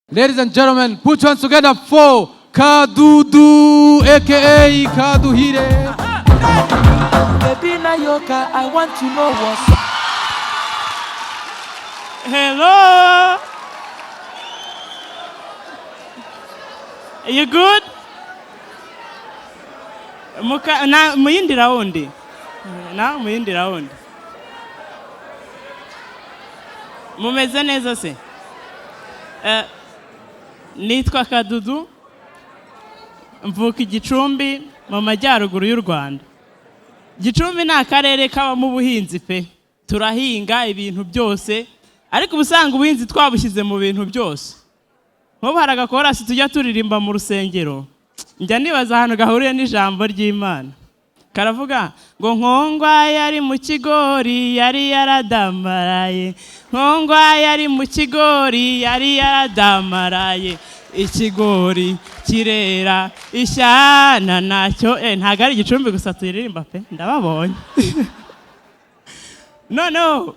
Ladies and gentlemen, put your hands together for Kadudu, aka Kaduhire. Baby Nayoka, I want to know what's up. Hello. Are you good? Muyindi raundi. Na muyindi raundi. Mumeze neza se? Nitwa Kadudu. Mvuka Gicumbi mu majyaruguru y'u Rwanda. Gicumbi ni akarere kabamo ubuhinzi pe. Turahinga ibintu byose. Ariko ubusanga ubuhinzi twabushyize mu bintu byose. Nkubu hari agakorasi tujya turirimba mu rusengero. Njya nibaza ahantu gahuriye n'ijambo ry'Imana. Karavuga ngo nkongwa yari mu kigori yari yaradamaraye. Nkongwa yari mu kigori yari yaradamaraye. Ikigori kirera ishyana nacyo ntago ari Gicumbi gusa turirimba pe ndababonye. No.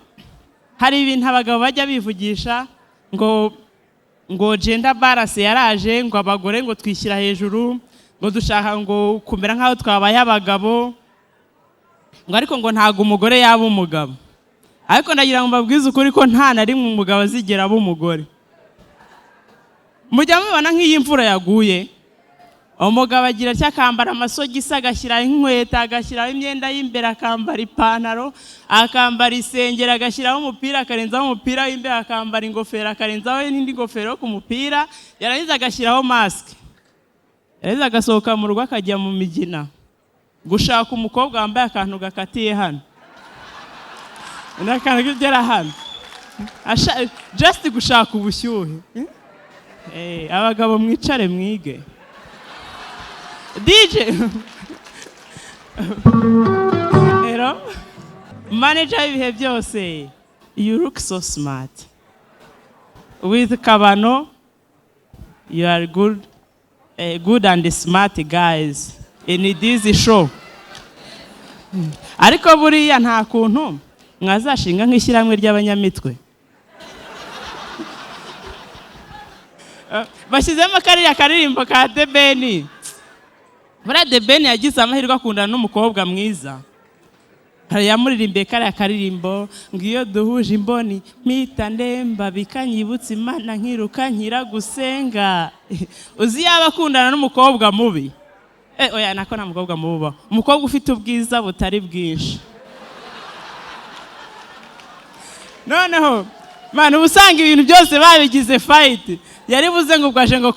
Hari ibintu abagabo bajya bivugisha ngo gender balance yaraje ngo abagore ngo twishyira hejuru ngo dushaka ngo kumera nkaho twabaye abagabo ngo ariko ngo ntago umugore yaba umugabo. Ariko ndagira ngo mbabwize ukuri ko nta na rimwe umugabo azigera aba umugore. Mujya mubona nk'iyi imvura yaguye umugabo agira cyakambara amasogisi agashyira inkweto agashyiraho imyenda y'imbere akambara ipantaro akambara isengero agashyiraho umupira akarenzaho umupira w'imbere akambara ingofero akarenzaho n'indi ngofero ku mupira yarangiza agashyiraho mask yarangiza agasohoka mu rugo akajya mu migina gushaka umukobwa wambaye akantu gakatiye hano n'akantu kigera hano just gushaka ubushyuhe. Abagabo mwicare mwige. DJ Hello Manager ibihe byose. You look so smart. With Kabano you are good and smart guys in this show. Ariko buriya nta kuntu mwazashinga nk'ishyirahamwe ry'abanyamitwe. Bashyizemo kariya karirimbo ka The Ben. Buriya The Ben yagize amahirwe akundana n'umukobwa mwiza. Hari yamuririmbiye kariya karirimbo ngo iyo duhuje imboni mpita ndemba bikanyibutsa Imana nkiruka nkira gusenga. Uzi yaba akundana n'umukobwa mubi. Oya nako nta mukobwa mubi. Umukobwa ufite ubwiza butari bwinshi. Noneho Mana ubusanga ibintu byose babigize fight. Yari buze ngo bwaje ngo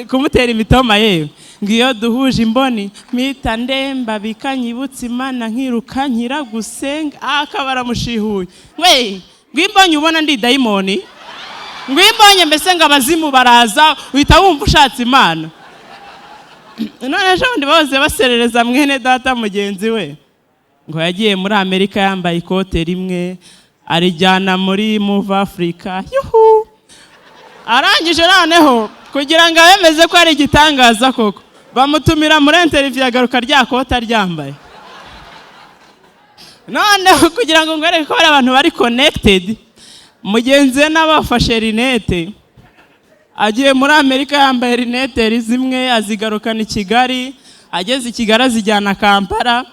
kumutera imitoma yewe. Ngo iyo duhuje imboni mpita ndemba bikanyibutsa Imana nkiruka nkira gusenga. Akabara mushihuye. Ngwimbonye ubona ndi daimoni. Ngwimbonye mbese ngo abazimu baraza uhita wumva ushatse Imana. None ejo bundi bose baserereza mwene data mugenzi we. Ngo yagiye muri Amerika yambaye ikote rimwe arijyana muri Move Africa. Yuhu. Arangije noneho kugira ngo abemeze ko ari igitangaza koko bamutumira muri interview agaruka rya kota ryambaye. Noneho kugira ngo ngere ko abantu bari connected mugenzi we n'abafashe rinete agiye muri Amerika yambaye rinete zimwe azigarukana i Kigali ageze i Kigali azijyana Kampala.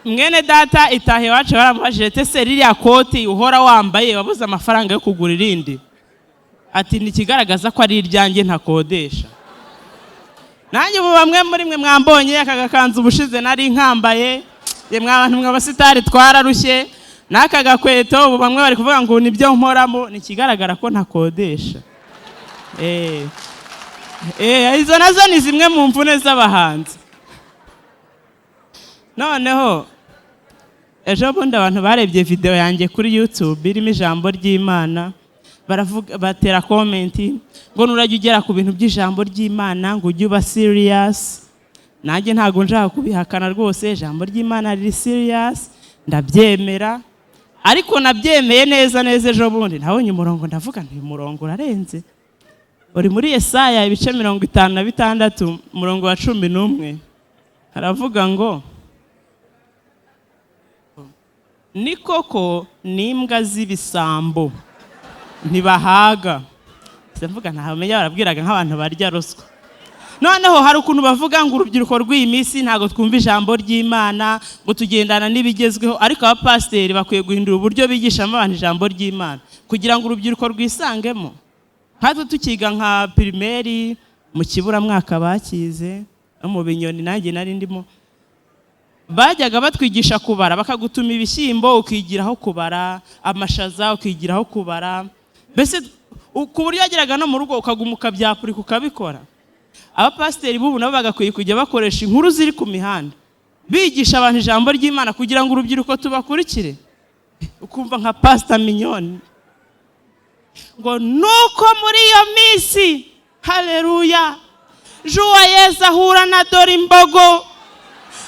Mwene data itahe wacu baramubajije tese ririya koti uhora wambaye wabuze amafaranga yo kugura irindi. Ati nikigaragaza ko ari iryanjye ntakodesha. Nanjye ubu bamwe muri mwe mwambonye akagakanzu ubushize nari nkambaye yemwe abantu mw'abasitari twararushye n'aka gakweto ubu bamwe bari kuvuga ngo nibyo nkoramo nikigaragara ko ntakodesha. Izo nazo ni zimwe mu mvune z'abahanzi. Noneho ejo bundi abantu barebye video yanjye kuri YouTube irimo ijambo ry'Imana baravuga batera comment ngo nurajya ugera ku bintu by'ijambo ry'Imana ngo ujye uba serious. Nanjye ntago nshaka kubihakana rwose ijambo ry'Imana riri serious ndabyemera. Ariko nabyemeye neza ejo bundi nabonye umurongo ndavuga nti umurongo urarenze. Uri muri Yesaya ibice 56 umurongo wa 11 haravuga ngo ni koko n'imbwa z'ibisambo ntibahaga mvuga ntamenya barabwiraga nk'abantu barya ruswa. Noneho hari ukuntu bavuga ngo urubyiruko rw'iyi minsi ntago twumva ijambo ry'Imana, ngo tugendana n'ibigezweho, ariko abapasiteri bakwiye guhindura uburyo bigishamo abantu ijambo ry'Imana kugira ngo urubyiruko rwisangemo. Hatwe tukiga nka primaire mu kiburamwaka bakize no mu Binyoni nanjye nari ndimo, bajyaga batwigisha kubara, bakagutuma ibishyimbo ukigiraho kubara, amashaza ukigiraho kubara, mbese ku buryo yageraga no mu rugo ukagumuka byapurika ukabikora. Abapasiteri b'ubu nabo bagakwiye kujya bakoresha inkuru ziri ku mihanda bigisha abantu ijambo ry'Imana kugira ngo urubyiruko tubakurikire. Ukumva nka Pastor Mignone ngo nuko muri iyo minsi, haleluya, Joyeuse ahura na Dorimbogo.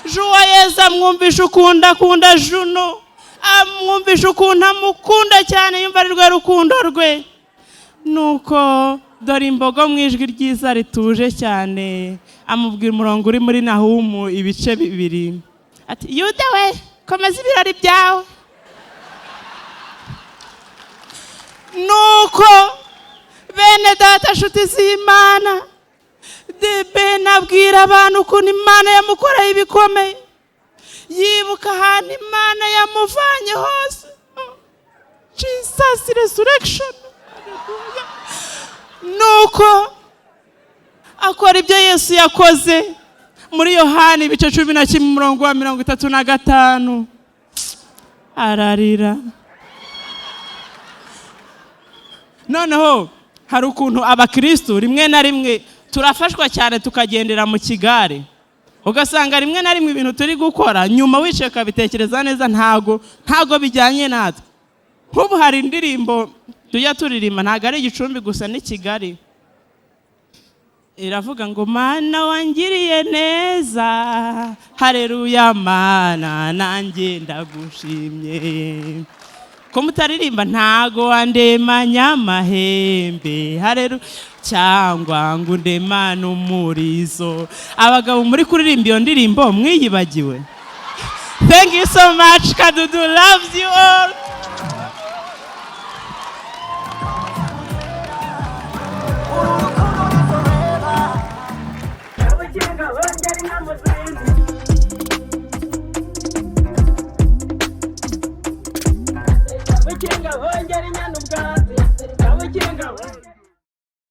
Joyeuse amwumvisha kunda Juno, amwumvisha ukuntu amukunda cyane, yumva ari rwe rukundo rwe. Nuko Dorimbogo mu ijwi ryiza rituje cyane amubwira umurongo uri muri Nahumu ibice 2 ati, Yuda we, komeza ibirori byawe. Nuko bene data nshuti z'Imana, Ben abwira abantu ukuntu Imana yamukoreye ibikomeye, yibuka ahantu Imana yamuvanye hose. Jesus resurrection. Nuko akora ibyo Yesu yakoze muri Yohana ibice 11:35 ararira. Noneho hari ukuntu abakristo rimwe na rimwe turafashwa cyane tukagendera mu kigare, ugasanga rimwe na rimwe ibintu turi gukora nyuma wicaye ukabitekereza neza ntago bijyanye natwe. Nk'ubu hari indirimbo tujya turirimba, ntago ari Gicumbi gusa ni Kigali, iravuga ngo Mana wangiriye neza, haleluya Mana nanjye ndagushimye. Ko mutaririmba ntago wandemanya amahembe, haleluya, cyangwa ngo ndemana umurizo. Abagabo muri kuririmba iyo ndirimbo mwiyibagiwe. Thank you so much. Kadudu loves you all.